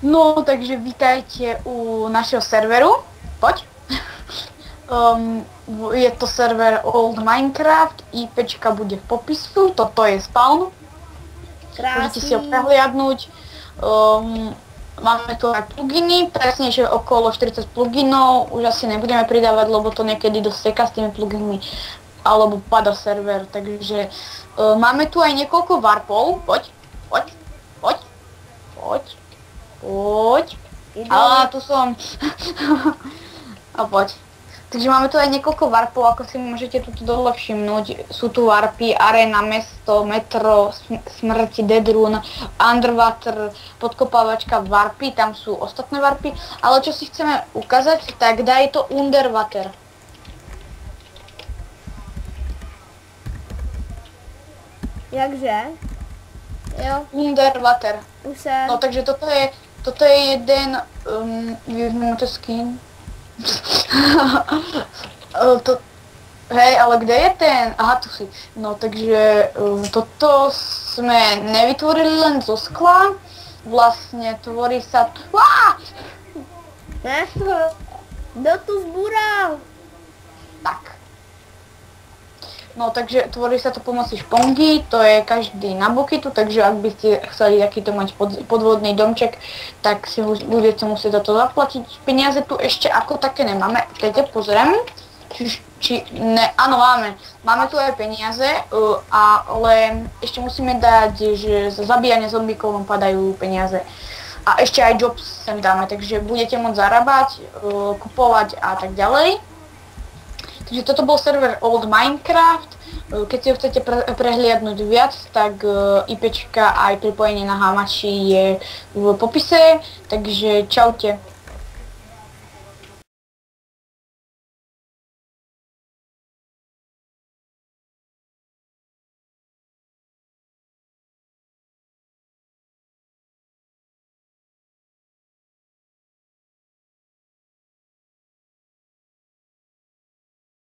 No, takže vítajte u našeho serveru. Poď. Je to server Old Minecraft, IPčka bude v popisu, toto je spawn. Môžete si ho Krásný. prehliadnúť. Máme tu aj pluginy, presnejšie okolo 40 pluginov, už asi nebudeme pridávať, lebo to niekedy dosť seká s tými pluginmi, alebo pada server, takže máme tu aj niekoľko warpov, poď, poď, poď, poď, poď. A tu som. A poď. Takže máme tu aj niekoľko warpov, ako si môžete tu dole všimnúť. Sú tu warpy, arena, mesto, metro, smrť, deadrun, underwater, podkopávačka, warpy, tam sú ostatné warpy. Ale čo si chceme ukázať, tak daj to underwater. Jakže? Jo, Underwater. už jsem. No takže toto je jeden, to skin. To, hej, ale kde je ten? Aha, tu si. No takže toto sme nevytvorili len zo skla. Vlastne tvorí sa tu... Ne? Kdo tu zbúral? Tak. No takže tvorí sa to pomocí špongy, to je každý na boky tu, takže ak by ste chceli takýto mať podvodný domček, tak si budete musieť za to zaplatiť. Peniaze tu ešte ako také nemáme, keď pozriem, áno máme tu aj peniaze, ale ešte musíme dať, že za zabíjanie zombíkov vám padajú peniaze. A ešte aj jobs sem dáme, takže budete môcť zarábať, kupovať a tak ďalej. Takže toto bol server Old Minecraft. Keď si ho chcete prehliadnúť viac, tak IPčka aj pripojenie na Hamachi je v popise. Takže čaute.